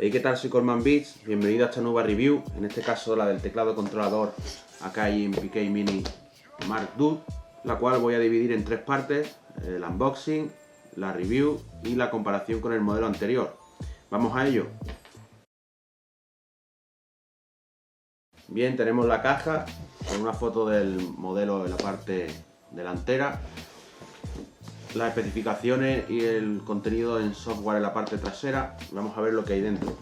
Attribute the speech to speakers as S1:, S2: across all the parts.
S1: Hey, ¿qué tal? Soy Colman Beats, bienvenido a esta nueva review, en este caso la del teclado controlador Akai PK Mini Mark II, la cual voy a dividir en tres partes: el unboxing, la review y la comparación con el modelo anterior. Vamos a ello. Bien, tenemos la caja con una foto del modelo en la parte delantera, las especificaciones y el contenido en software en la parte trasera. Vamos a ver lo que hay dentro.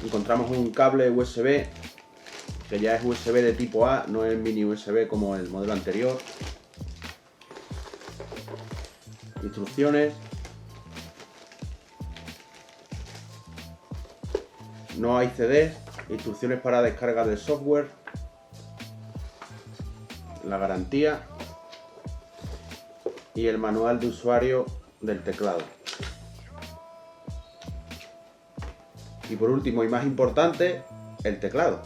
S1: Encontramos un cable USB, que ya es USB de tipo A, no es mini USB como el modelo anterior. Instrucciones. No hay CDs. Instrucciones para descarga del software. La garantía. Y el manual de usuario del teclado. Y por último y más importante, el teclado.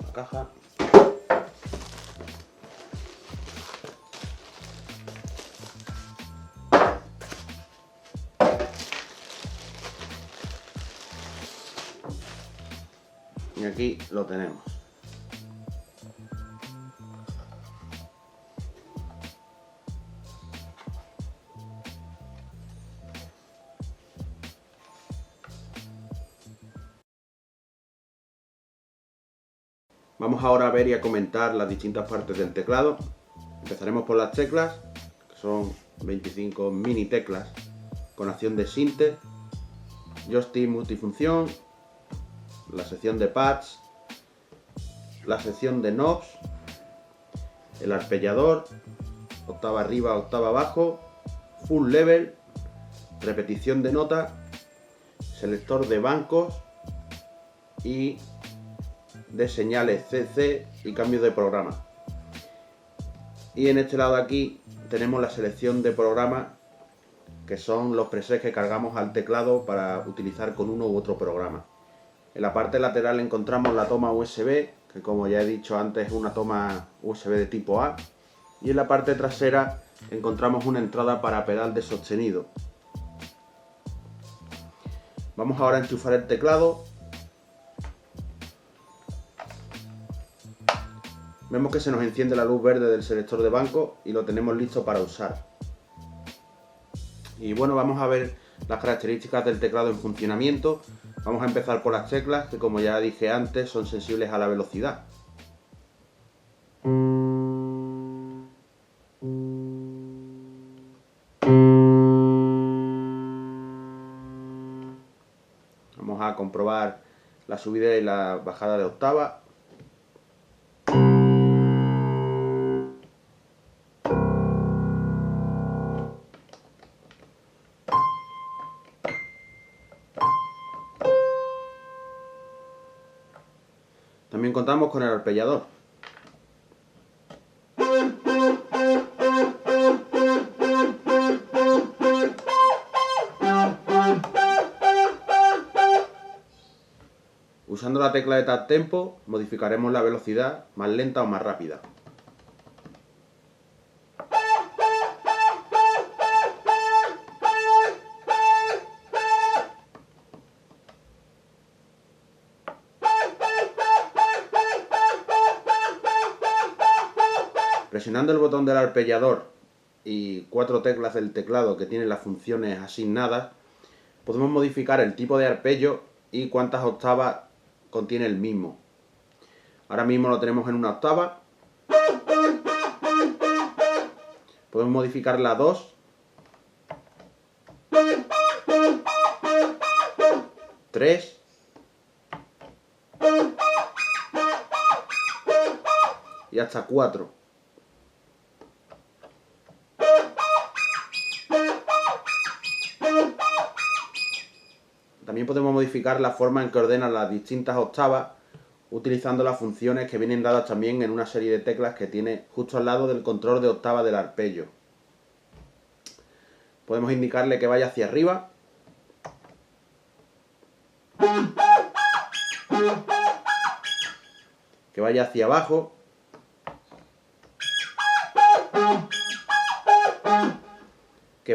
S1: La caja. Y aquí lo tenemos. Vamos ahora a ver y a comentar las distintas partes del teclado. Empezaremos por las teclas, que son 25 mini teclas con acción de sinte, joystick multifunción, la sección de pads, la sección de knobs, el arpellador, octava arriba, octava abajo, full level, repetición de nota, selector de bancos y de señales CC y cambios de programa. Y en este lado de aquí tenemos la selección de programas, que son los presets que cargamos al teclado para utilizar con uno u otro programa. En la parte lateral encontramos la toma USB, que como ya he dicho antes es una toma USB de tipo A. Y en la parte trasera encontramos una entrada para pedal de sostenido. Vamos ahora a enchufar el teclado. Vemos que se nos enciende la luz verde del selector de banco y lo tenemos listo para usar. Y bueno, vamos a ver las características del teclado en funcionamiento. Vamos a empezar por las teclas, que como ya dije antes son sensibles a la velocidad. Vamos a comprobar la subida y la bajada de octava. También contamos con el arpellador. Usando la tecla de Tap Tempo modificaremos la velocidad más lenta o más rápida. Presionando el botón del arpellador y 4 teclas del teclado que tienen las funciones asignadas, podemos modificar el tipo de arpegio y cuántas octavas contiene el mismo. Ahora mismo lo tenemos en una octava. Podemos modificar la 2, 3 y hasta 4. También podemos modificar la forma en que ordenan las distintas octavas utilizando las funciones que vienen dadas también en una serie de teclas que tiene justo al lado del control de octava del arpegio. Podemos indicarle que vaya hacia arriba, que vaya hacia abajo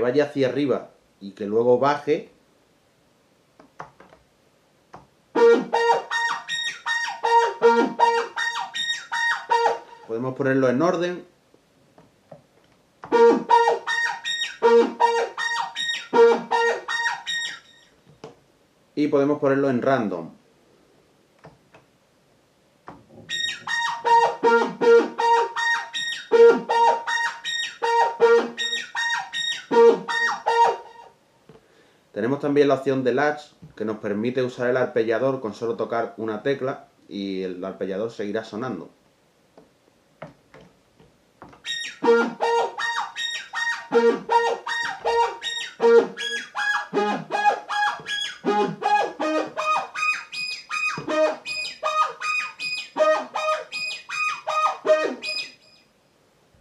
S1: vaya hacia arriba y que luego baje. Podemos ponerlo en orden. Y podemos ponerlo en random. Tenemos también la opción de latch, que nos permite usar el arpellador con solo tocar una tecla y el arpellador seguirá sonando.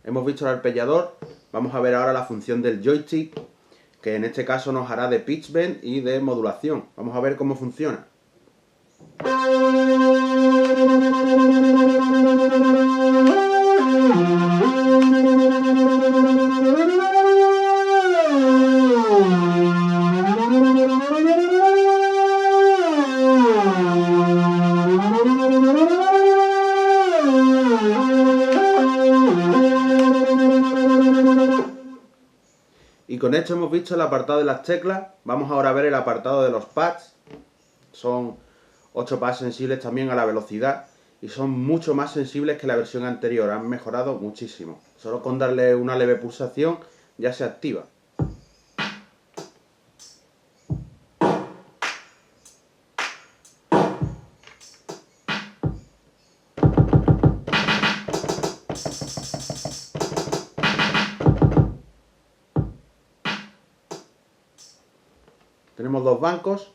S1: Hemos visto el arpellador, vamos a ver ahora la función del joystick, que en este caso nos hará de pitch bend y de modulación. Vamos a ver cómo funciona. Y con esto hemos visto el apartado de las teclas. Vamos ahora a ver el apartado de los pads. Son 8 pads sensibles también a la velocidad y son mucho más sensibles que la versión anterior. Han mejorado muchísimo. Solo con darle una leve pulsación ya se activa. Tenemos dos bancos.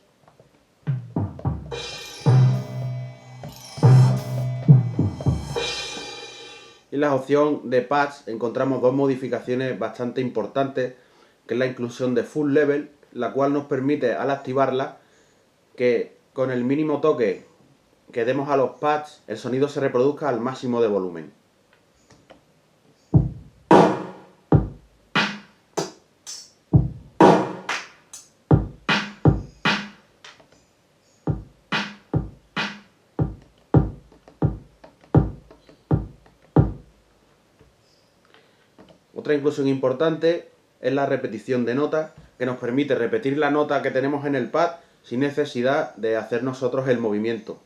S1: Y en la opción de pads encontramos dos modificaciones bastante importantes, que es la inclusión de full level, la cual nos permite al activarla que con el mínimo toque que demos a los pads el sonido se reproduzca al máximo de volumen. Otra inclusión importante es la repetición de notas, que nos permite repetir la nota que tenemos en el pad sin necesidad de hacer nosotros el movimiento.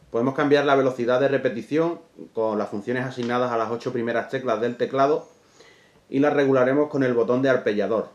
S1: Podemos cambiar la velocidad de repetición con las funciones asignadas a las 8 primeras teclas del teclado y las regularemos con el botón de arpellador.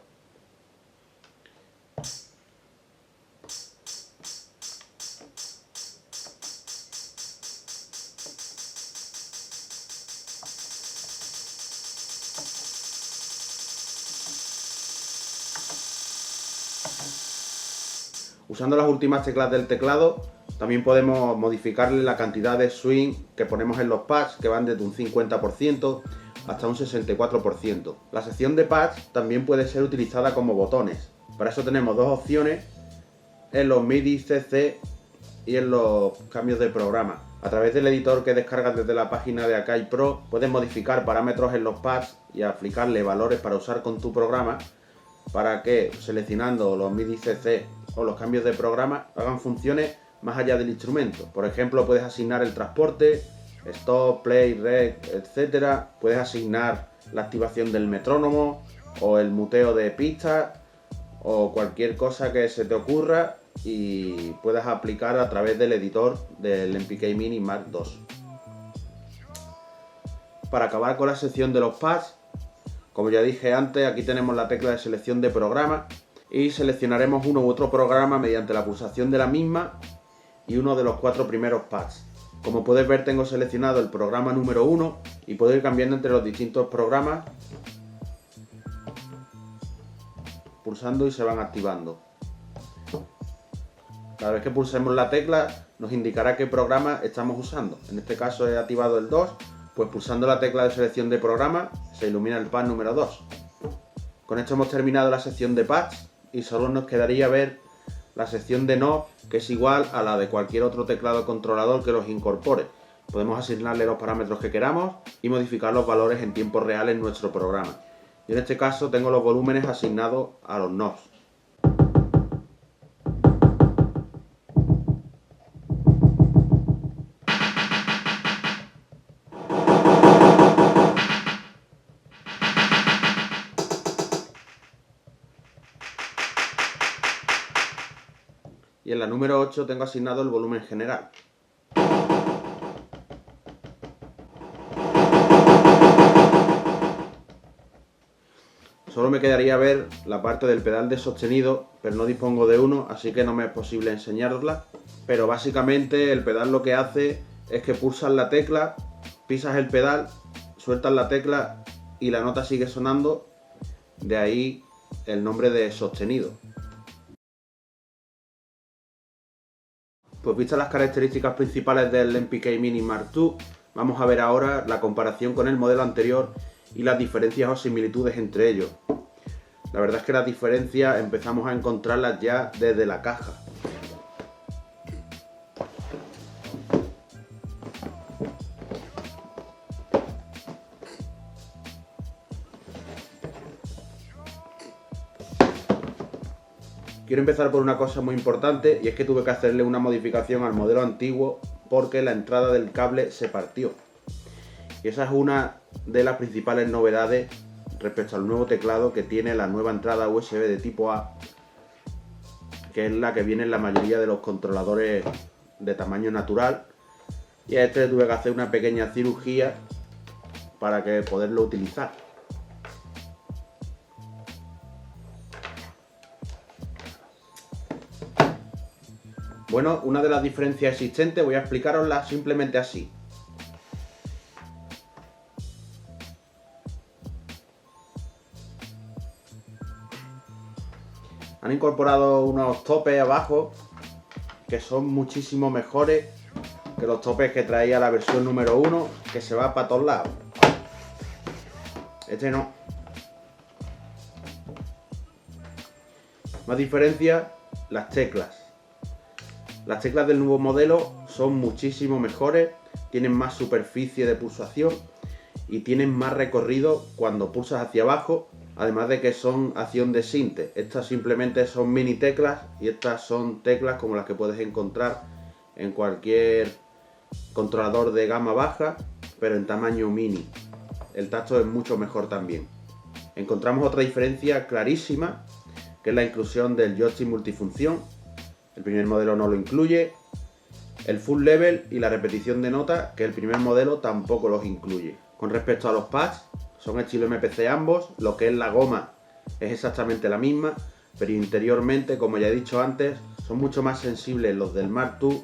S1: Usando las últimas teclas del teclado también podemos modificarle la cantidad de swing que ponemos en los pads, que van desde un 50% hasta un 64%. La sección de pads también puede ser utilizada como botones. Para eso tenemos dos opciones en los MIDI CC y en los cambios de programa. A través del editor que descargas desde la página de Akai Pro puedes modificar parámetros en los pads y aplicarle valores para usar con tu programa, para que seleccionando los MIDI CC o los cambios de programa hagan funciones más allá del instrumento. Por ejemplo, puedes asignar el transporte, stop, play, rec, etc. Puedes asignar la activación del metrónomo o el muteo de pistas o cualquier cosa que se te ocurra y puedas aplicar a través del editor del MPK Mini Mark II. Para acabar con la sección de los pads, como ya dije antes, aquí tenemos la tecla de selección de programa y seleccionaremos uno u otro programa mediante la pulsación de la misma y uno de los 4 primeros pads. Como puedes ver, tengo seleccionado el programa número 1 y puedo ir cambiando entre los distintos programas pulsando y se van activando. Cada vez que pulsemos la tecla nos indicará qué programa estamos usando. En este caso he activado el 2, pues pulsando la tecla de selección de programa se ilumina el pad número 2. Con esto hemos terminado la sección de pads. y solo nos quedaría ver la sección de knobs, que es igual a la de cualquier otro teclado controlador que los incorpore. Podemos asignarle los parámetros que queramos y modificar los valores en tiempo real en nuestro programa. Yo en este caso tengo los volúmenes asignados a los knobs. Y en la número 8 tengo asignado el volumen general. Solo me quedaría ver la parte del pedal de sostenido, pero no dispongo de uno, así que no me es posible enseñarosla. Pero básicamente el pedal lo que hace es que pulsas la tecla, pisas el pedal, sueltas la tecla y la nota sigue sonando, de ahí el nombre de sostenido. Pues vistas las características principales del MPK Mini Mark II, vamos a ver ahora la comparación con el modelo anterior y las diferencias o similitudes entre ellos. La verdad es que las diferencias empezamos a encontrarlas ya desde la caja. Quiero empezar por una cosa muy importante, y es que tuve que hacerle una modificación al modelo antiguo porque la entrada del cable se partió. Y esa es una de las principales novedades respecto al nuevo teclado, que tiene la nueva entrada USB de tipo A, que es la que viene en la mayoría de los controladores de tamaño natural. Y a este le tuve que hacer una pequeña cirugía para que poderlo utilizar. Bueno, una de las diferencias existentes voy a explicarosla simplemente así. Han incorporado unos topes abajo que son muchísimo mejores que los topes que traía la versión número 1, que se va para todos lados. Este no. Más diferencia, las teclas. Las teclas del nuevo modelo son muchísimo mejores, tienen más superficie de pulsación y tienen más recorrido cuando pulsas hacia abajo, además de que son acción de sinte. Estas simplemente son mini teclas y estas son teclas como las que puedes encontrar en cualquier controlador de gama baja, pero en tamaño mini. El tacto es mucho mejor también. Encontramos otra diferencia clarísima, que es la inclusión del joystick multifunción. El primer modelo no lo incluye. El full level y la repetición de notas, que el primer modelo tampoco los incluye. Con respecto a los pads, son estilo MPC ambos, lo que es la goma es exactamente la misma, pero interiormente, como ya he dicho antes, son mucho más sensibles los del Mark II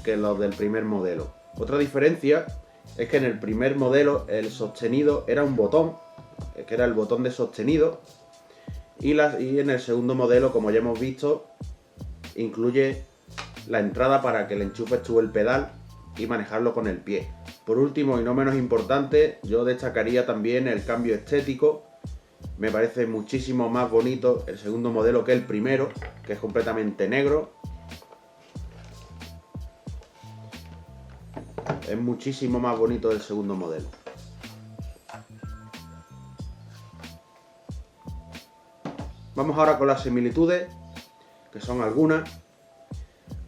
S1: que los del primer modelo. Otra diferencia es que en el primer modelo el sostenido era un botón, que era el botón de sostenido, y en el segundo modelo, como ya hemos visto, incluye la entrada para que le enchufes tú el pedal y manejarlo con el pie. Por último y no menos importante, yo destacaría también el cambio estético. Me parece muchísimo más bonito el segundo modelo que el primero, que es completamente negro. Es muchísimo más bonito el segundo modelo. Vamos ahora con las similitudes, que son algunas.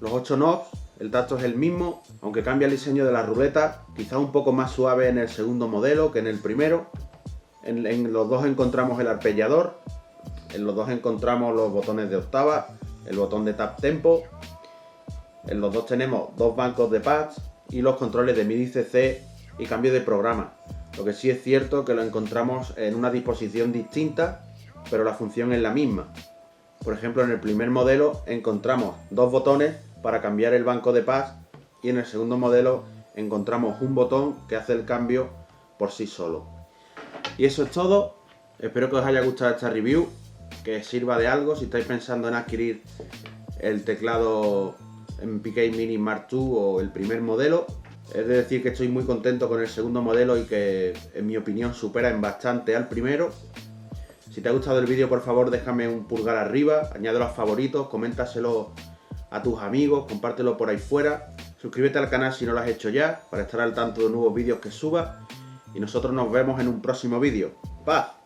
S1: Los 8 knobs, el tacto es el mismo, aunque cambia el diseño de la ruleta, quizá un poco más suave en el segundo modelo que en el primero. En los dos encontramos el arpeggiador, en los dos encontramos los botones de octava, el botón de tap tempo. En los dos tenemos dos bancos de pads y los controles de MIDI CC y cambio de programa. Lo que sí es cierto que lo encontramos en una disposición distinta, pero la función es la misma. Por ejemplo, en el primer modelo encontramos dos botones para cambiar el banco de pads y en el segundo modelo encontramos un botón que hace el cambio por sí solo. Y eso es todo. Espero que os haya gustado esta review, que sirva de algo si estáis pensando en adquirir el teclado MPK Mini Mark II o el primer modelo. Es de decir que estoy muy contento con el segundo modelo y que, en mi opinión, supera en bastante al primero. Si te ha gustado el vídeo, por favor déjame un pulgar arriba, añádelo a favoritos, coméntaselo a tus amigos, compártelo por ahí fuera. Suscríbete al canal si no lo has hecho ya, para estar al tanto de nuevos vídeos que suba. Y nosotros nos vemos en un próximo vídeo. ¡Paz!